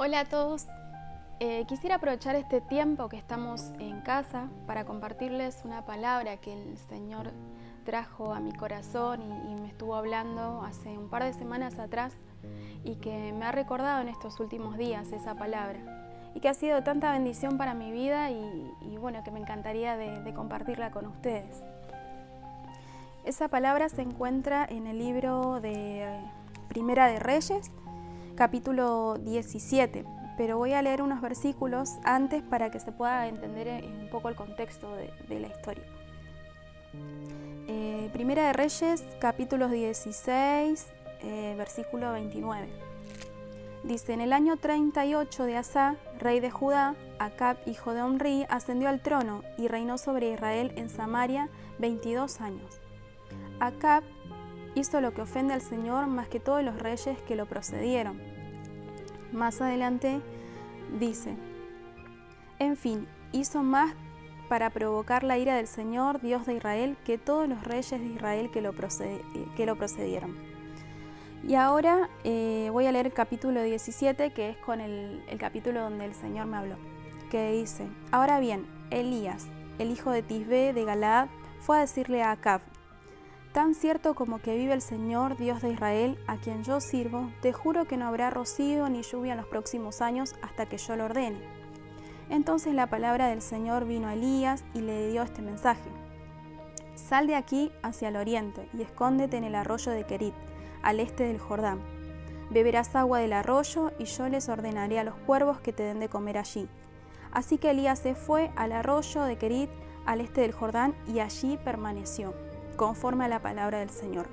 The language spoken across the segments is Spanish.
Hola a todos. Quisiera aprovechar este tiempo que estamos en casa para compartirles una palabra que el Señor trajo a mi corazón y me estuvo hablando hace un par de semanas atrás y que me ha recordado en estos últimos días esa palabra y que ha sido tanta bendición para mi vida y bueno, que me encantaría de compartirla con ustedes. Esa palabra se encuentra en el libro de Primera de Reyes, capítulo 17, pero voy a leer unos versículos antes para que se pueda entender un poco el contexto de la historia. Primera de Reyes, capítulo 16, versículo 29. Dice: en el año 38 de Asa, rey de Judá, Acab, hijo de Omri, ascendió al trono y reinó sobre Israel en Samaria 22 años. Acab hizo lo que ofende al Señor más que todos los reyes que lo precedieron. Más adelante dice: en fin, hizo más para provocar la ira del Señor, Dios de Israel, que todos los reyes de Israel que lo precedieron. Y ahora voy a leer el capítulo 17, que es con el capítulo donde el Señor me habló, que dice: ahora bien, Elías, el hijo de Tisbe de Galaad, fue a decirle a Acab: tan cierto como que vive el Señor, Dios de Israel, a quien yo sirvo, te juro que no habrá rocío ni lluvia en los próximos años hasta que yo lo ordene. Entonces la palabra del Señor vino a Elías y le dio este mensaje: sal de aquí hacia el oriente y escóndete en el arroyo de Kerit, al este del Jordán. Beberás agua del arroyo y yo les ordenaré a los cuervos que te den de comer allí. Así que Elías se fue al arroyo de Kerit, al este del Jordán, y allí permaneció, conforme a la palabra del Señor.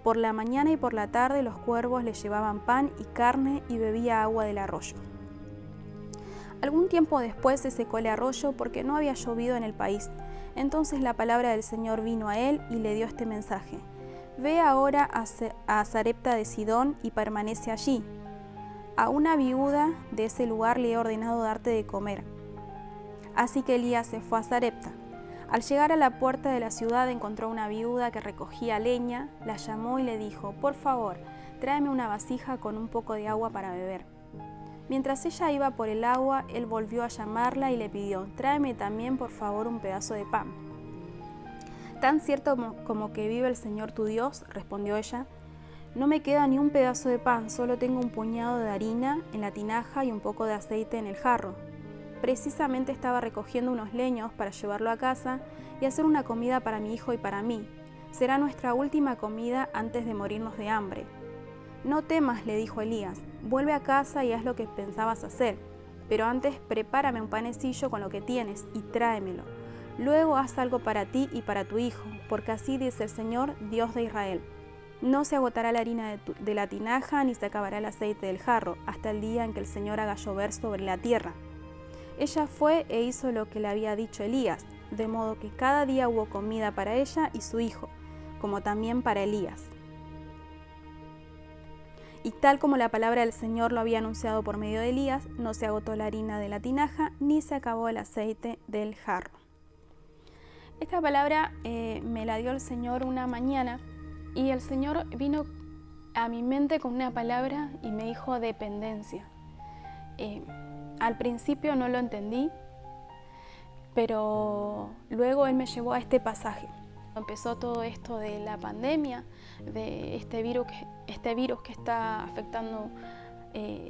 Por la mañana y por la tarde los cuervos le llevaban pan y carne y bebía agua del arroyo. Algún tiempo después se secó el arroyo porque no había llovido en el país. Entonces la palabra del Señor vino a él y le dio este mensaje: ve ahora a Sarepta de Sidón y permanece allí. A una viuda de ese lugar le he ordenado darte de comer. Así que Elías se fue a Sarepta. Al llegar a la puerta de la ciudad encontró a una viuda que recogía leña, la llamó y le dijo: por favor, tráeme una vasija con un poco de agua para beber. Mientras ella iba por el agua, él volvió a llamarla y le pidió: tráeme también por favor un pedazo de pan. Tan cierto como que vive el Señor tu Dios, respondió ella, no me queda ni un pedazo de pan, solo tengo un puñado de harina en la tinaja y un poco de aceite en el jarro. Precisamente estaba recogiendo unos leños para llevarlo a casa y hacer una comida para mi hijo y para mí. Será nuestra última comida antes de morirnos de hambre. No temas, le dijo Elías, vuelve a casa y haz lo que pensabas hacer, pero antes prepárame un panecillo con lo que tienes y tráemelo. Luego haz algo para ti y para tu hijo, porque así dice el Señor, Dios de Israel: no se agotará la harina de la tinaja ni se acabará el aceite del jarro, hasta el día en que el Señor haga llover sobre la tierra. Ella fue e hizo lo que le había dicho Elías, de modo que cada día hubo comida para ella y su hijo, como también para Elías. Y tal como la palabra del Señor lo había anunciado por medio de Elías, no se agotó la harina de la tinaja, ni se acabó el aceite del jarro. Esta palabra me la dio el Señor una mañana, y el Señor vino a mi mente con una palabra y me dijo dependencia. Al principio no lo entendí, pero luego Él me llevó a este pasaje. Empezó todo esto de la pandemia, de este virus que está afectando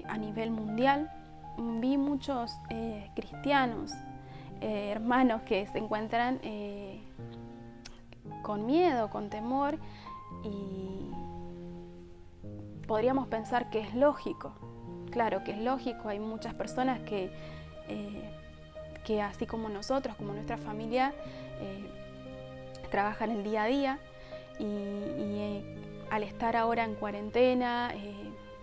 a nivel mundial. Vi muchos cristianos, hermanos que se encuentran con miedo, con temor, y podríamos pensar que es lógico. Claro que es lógico, hay muchas personas que así como nosotros, como nuestra familia, trabajan el día a día y al estar ahora en cuarentena,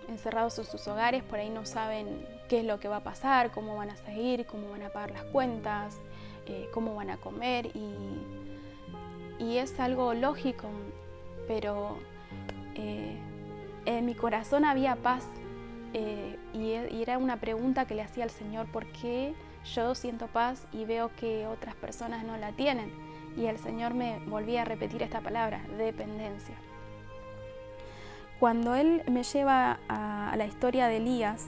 encerrados en sus hogares, por ahí no saben qué es lo que va a pasar, cómo van a seguir, cómo van a pagar las cuentas, cómo van a comer, y es algo lógico, pero en mi corazón había paz. Y era una pregunta que le hacía al Señor: ¿por qué yo siento paz y veo que otras personas no la tienen? Y el Señor me volvía a repetir esta palabra: dependencia. Cuando Él me lleva a la historia de Elías,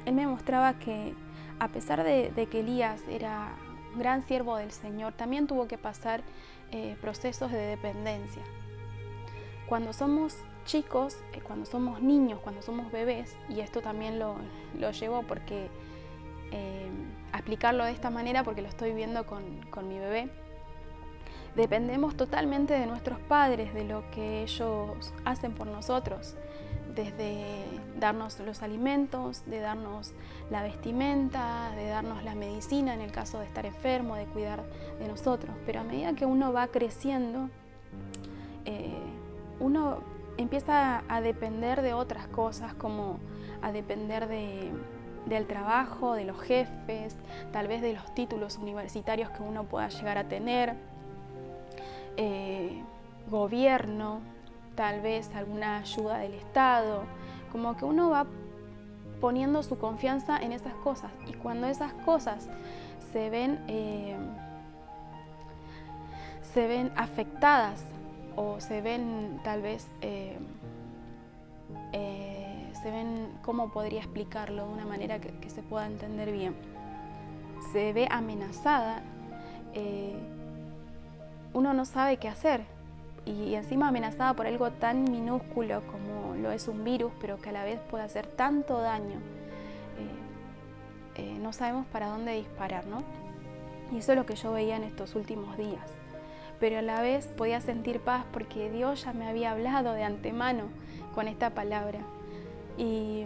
él me mostraba que a pesar de que Elías era un gran siervo del Señor, también tuvo que pasar procesos de dependencia. Cuando somos chicos, cuando somos niños, cuando somos bebés, y esto también lo llevo porque a explicarlo de esta manera porque lo estoy viendo con mi bebé, dependemos totalmente de nuestros padres, de lo que ellos hacen por nosotros, desde darnos los alimentos, de darnos la vestimenta, de darnos la medicina en el caso de estar enfermo, de cuidar de nosotros. Pero a medida que uno va creciendo, uno empieza a depender de otras cosas, como a depender del trabajo, de los jefes, tal vez de los títulos universitarios que uno pueda llegar a tener, gobierno, tal vez alguna ayuda del Estado, como que uno va poniendo su confianza en esas cosas, y cuando esas cosas se ven afectadas o se ven tal vez, se ven, ¿cómo podría explicarlo de una manera que se pueda entender bien? Se ve amenazada, uno no sabe qué hacer, y encima amenazada por algo tan minúsculo como lo es un virus, pero que a la vez puede hacer tanto daño. No sabemos para dónde disparar, ¿no? Y eso es lo que yo veía en estos últimos días. Pero a la vez podía sentir paz porque Dios ya me había hablado de antemano con esta palabra. Y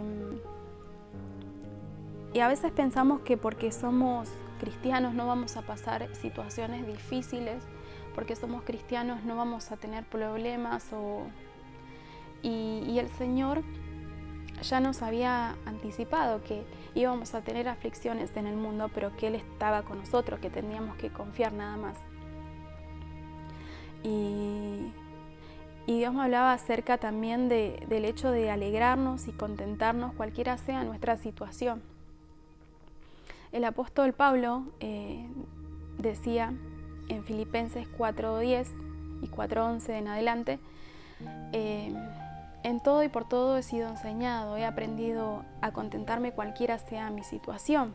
a veces pensamos que porque somos cristianos no vamos a pasar situaciones difíciles, porque somos cristianos no vamos a tener problemas, y el Señor ya nos había anticipado que íbamos a tener aflicciones en el mundo, pero que Él estaba con nosotros, que teníamos que confiar nada más. Y Dios me hablaba acerca también del hecho de alegrarnos y contentarnos cualquiera sea nuestra situación. El apóstol Pablo decía en Filipenses 4:10 y 4:11 en adelante, en todo y por todo he sido enseñado, he aprendido a contentarme cualquiera sea mi situación.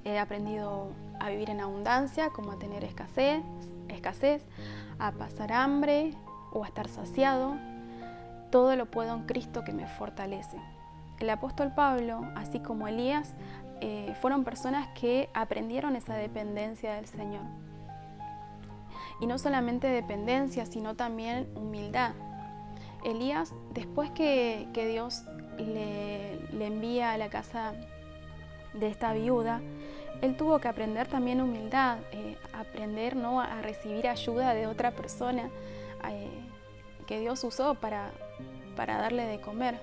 He aprendido a vivir en abundancia como a tener escasez, a pasar hambre o a estar saciado. Todo lo puedo en Cristo que me fortalece. El apóstol Pablo, así como Elías, fueron personas que aprendieron esa dependencia del Señor. Y no solamente dependencia, sino también humildad. Elías, después que Dios le envía a la casa de esta viuda, él tuvo que aprender también humildad, aprender, ¿no?, a recibir ayuda de otra persona que Dios usó para darle de comer.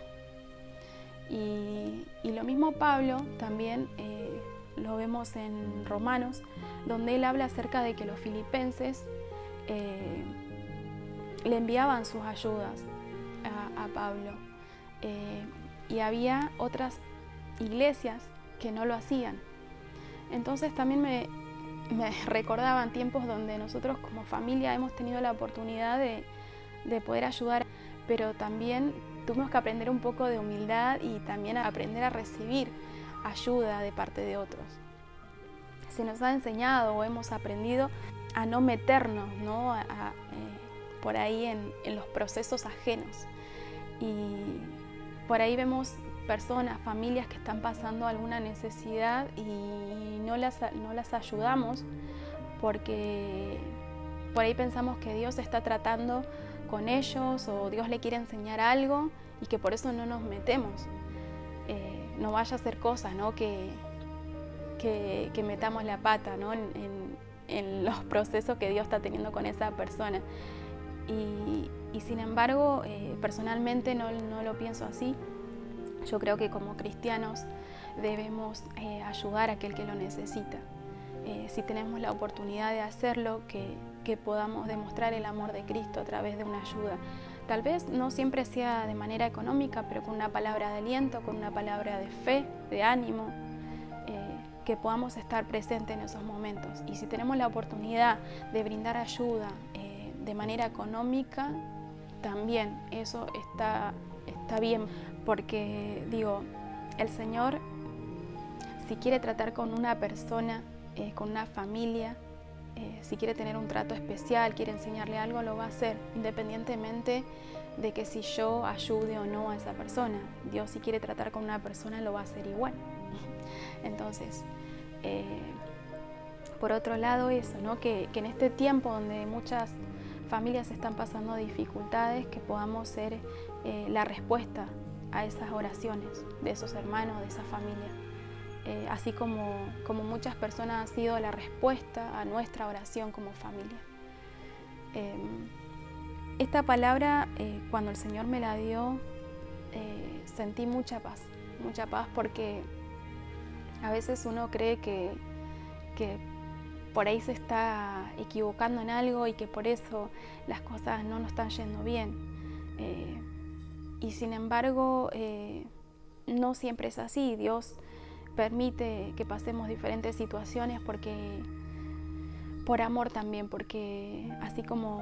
Y lo mismo Pablo también lo vemos en Romanos, donde él habla acerca de que los filipenses le enviaban sus ayudas a Pablo, y había otras iglesias que no lo hacían. Entonces también me recordaban tiempos donde nosotros como familia hemos tenido la oportunidad de poder ayudar, pero también tuvimos que aprender un poco de humildad y también aprender a recibir ayuda de parte de otros. Se nos ha enseñado o hemos aprendido a no meternos, ¿no?, por ahí en los procesos ajenos. Y por ahí vemos personas, familias que están pasando alguna necesidad y no las ayudamos porque por ahí pensamos que Dios está tratando con ellos o Dios le quiere enseñar algo y que por eso no nos metemos. No vaya a ser cosas, ¿no?, que metamos la pata, ¿no?, en los procesos que Dios está teniendo con esa persona. Y sin embargo, personalmente no lo pienso así. Yo creo que como cristianos debemos ayudar a aquel que lo necesita. Si tenemos la oportunidad de hacerlo, que podamos demostrar el amor de Cristo a través de una ayuda. Tal vez no siempre sea de manera económica, pero con una palabra de aliento, con una palabra de fe, de ánimo, que podamos estar presentes en esos momentos. Y si tenemos la oportunidad de brindar ayuda de manera económica, también eso está bien, porque digo, el Señor si quiere tratar con una persona, con una familia, si quiere tener un trato especial, quiere enseñarle algo, lo va a hacer, independientemente de que si yo ayude o no a esa persona. Dios, si quiere tratar con una persona, lo va a hacer igual. Entonces, por otro lado eso, ¿no? Que en este tiempo donde muchas familias están pasando dificultades, que podamos ser la respuesta a esas oraciones de esos hermanos, de esa familia. Así como muchas personas han sido la respuesta a nuestra oración como familia. Esta palabra, cuando el Señor me la dio, sentí mucha paz porque a veces uno cree que por ahí se está equivocando en algo y que por eso las cosas no nos están yendo bien. Y sin embargo, no siempre es así. Dios permite que pasemos diferentes situaciones por amor también, porque así como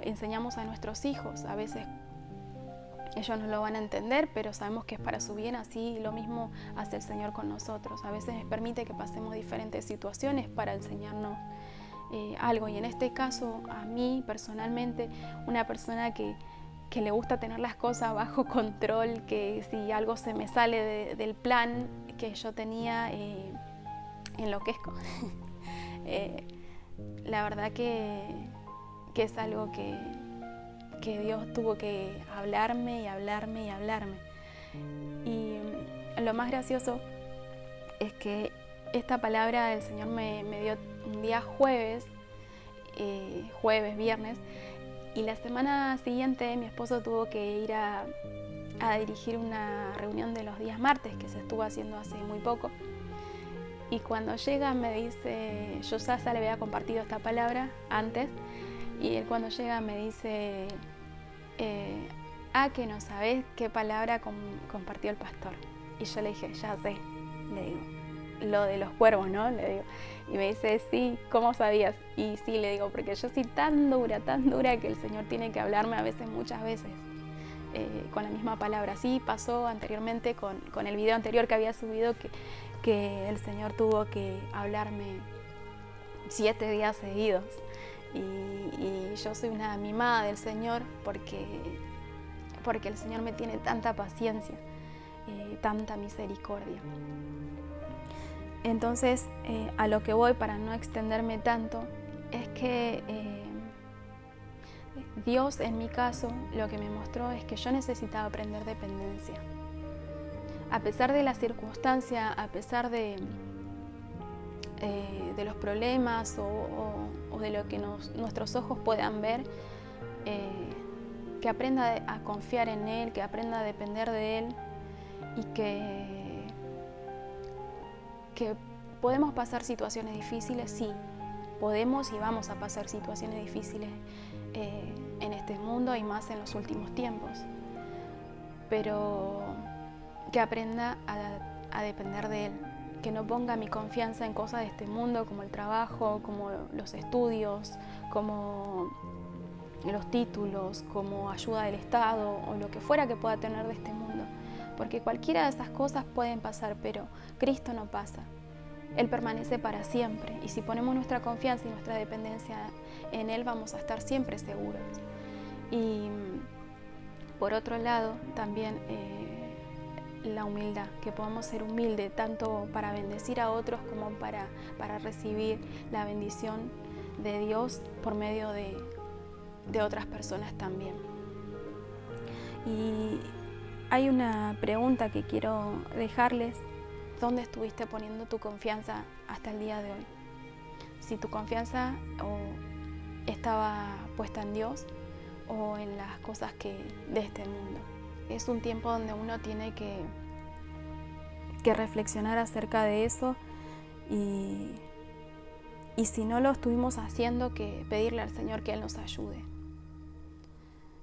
enseñamos a nuestros hijos, a veces ellos no lo van a entender, pero sabemos que es para su bien, así lo mismo hace el Señor con nosotros. A veces permite que pasemos diferentes situaciones para enseñarnos algo, y en este caso, a mí personalmente, una persona que le gusta tener las cosas bajo control, que si algo se me sale del plan que yo tenía, enloquezco. La verdad que es algo que Dios tuvo que hablarme. Y lo más gracioso es que esta palabra el Señor me dio un día jueves, viernes, y la semana siguiente mi esposo tuvo que ir a dirigir una reunión de los días martes que se estuvo haciendo hace muy poco. Y cuando llega me dice, yo ya le había compartido esta palabra antes, y él cuando llega me dice, que no sabés qué palabra compartió el pastor. Y yo le dije, ya sé, le digo, lo de los cuervos, ¿no? Le digo. Y me dice, sí, ¿cómo sabías? Y sí, le digo, porque yo soy tan dura que el Señor tiene que hablarme a veces, muchas veces, con la misma palabra. Sí, pasó anteriormente con el video anterior que había subido, que el Señor tuvo que hablarme 7 días seguidos. Y yo soy una mimada del Señor porque el Señor me tiene tanta paciencia, tanta misericordia. Entonces, a lo que voy, para no extenderme tanto, es que Dios, en mi caso, lo que me mostró es que yo necesitaba aprender dependencia. A pesar de la circunstancia, a pesar de los problemas o de lo que nuestros ojos puedan ver, que aprenda a confiar en Él, que aprenda a depender de Él, y que podemos pasar situaciones difíciles, sí, podemos y vamos a pasar situaciones difíciles en este mundo y más en los últimos tiempos, pero que aprenda a depender de Él, que no ponga mi confianza en cosas de este mundo como el trabajo, como los estudios, como los títulos, como ayuda del Estado o lo que fuera que pueda tener de este mundo, porque cualquiera de esas cosas pueden pasar, pero Cristo no pasa. Él permanece para siempre, y si ponemos nuestra confianza y nuestra dependencia en Él, vamos a estar siempre seguros. Y por otro lado, también la humildad, que podamos ser humildes tanto para bendecir a otros como para recibir la bendición de Dios por medio de otras personas también. Y hay una pregunta que quiero dejarles. ¿Dónde estuviste poniendo tu confianza hasta el día de hoy? Si tu confianza estaba puesta en Dios o en las cosas de este mundo. Es un tiempo donde uno tiene que reflexionar acerca de eso, y si no lo estuvimos haciendo, que pedirle al Señor que Él nos ayude.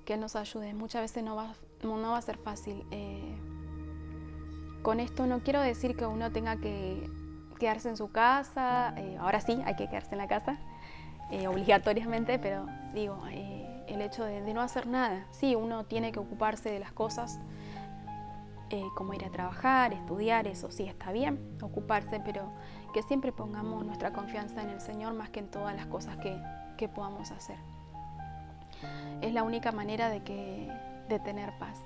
Que Él nos ayude. Muchas veces no va a ser fácil. Con esto no quiero decir que uno tenga que quedarse en su casa. Ahora sí, hay que quedarse en la casa, obligatoriamente, pero digo, el hecho de no hacer nada. Sí, uno tiene que ocuparse de las cosas, como ir a trabajar, estudiar, eso sí está bien, ocuparse, pero que siempre pongamos nuestra confianza en el Señor más que en todas las cosas que podamos hacer. Es la única manera de tener paz.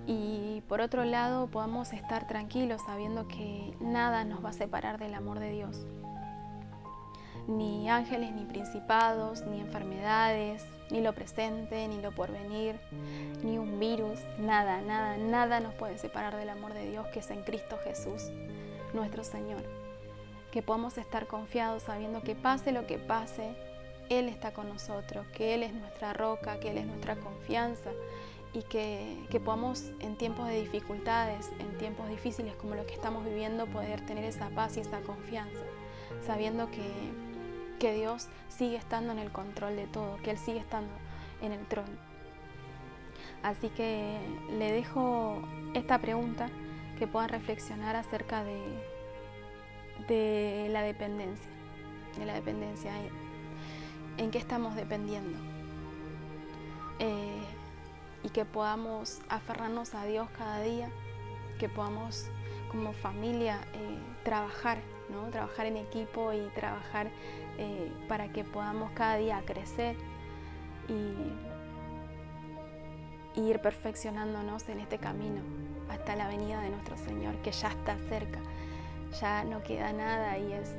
Y por otro lado, podamos estar tranquilos sabiendo que nada nos va a separar del amor de Dios. Ni ángeles, ni principados, ni enfermedades, ni lo presente, ni lo porvenir, ni un virus, nada nos puede separar del amor de Dios que es en Cristo Jesús, nuestro Señor. Que podamos estar confiados sabiendo que pase lo que pase, Él está con nosotros, que Él es nuestra roca, que Él es nuestra confianza y que podamos en tiempos de dificultades, en tiempos difíciles como los que estamos viviendo, poder tener esa paz y esa confianza, sabiendo que Dios sigue estando en el control de todo, que Él sigue estando en el trono. Así que le dejo esta pregunta, que puedan reflexionar acerca de la dependencia, en qué estamos dependiendo, y que podamos aferrarnos a Dios cada día, que podamos como familia trabajar, ¿no? Trabajar en equipo y trabajar para que podamos cada día crecer y ir perfeccionándonos en este camino hasta la venida de nuestro Señor, que ya está cerca, ya no queda nada y es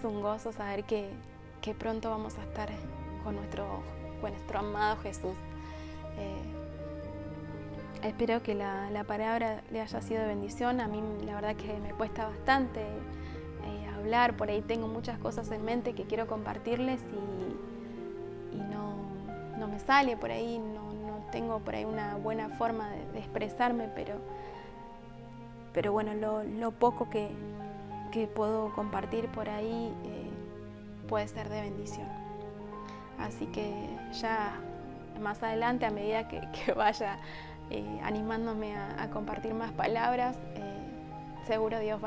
un gozo saber que pronto vamos a estar con nuestro amado Jesús. Espero que la palabra le haya sido de bendición. A mí la verdad que me cuesta bastante hablar, por ahí tengo muchas cosas en mente que quiero compartirles y no me sale por ahí, no tengo por ahí una buena forma de expresarme, pero bueno, lo poco que puedo compartir por ahí puede ser de bendición. Así que ya más adelante, a medida que vaya animándome a compartir más palabras, seguro Dios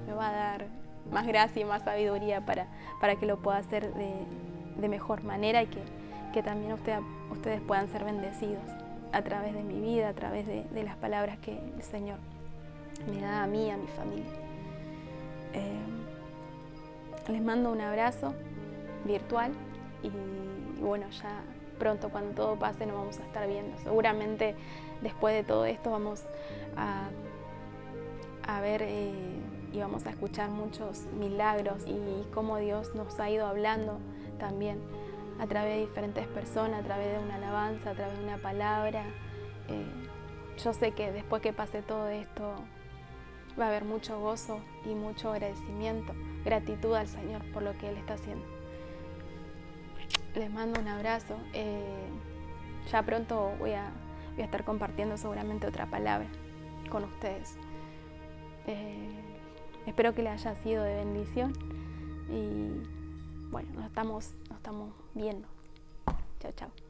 me va a dar más gracia y más sabiduría para que lo pueda hacer de mejor manera y que también ustedes puedan ser bendecidos a través de mi vida, a través de las palabras que el Señor me da a mí y a mi familia. Les mando un abrazo virtual y bueno, ya pronto, cuando todo pase, nos vamos a estar viendo. Seguramente después de todo esto vamos a ver y vamos a escuchar muchos milagros y cómo Dios nos ha ido hablando también a través de diferentes personas, a través de una alabanza, a través de una palabra. Yo sé que después que pase todo esto va a haber mucho gozo y mucho agradecimiento, gratitud al Señor por lo que Él está haciendo. Les mando un abrazo. Ya pronto voy a estar compartiendo seguramente otra palabra con ustedes. Espero que les haya sido de bendición y bueno, nos estamos viendo. Chao, chao.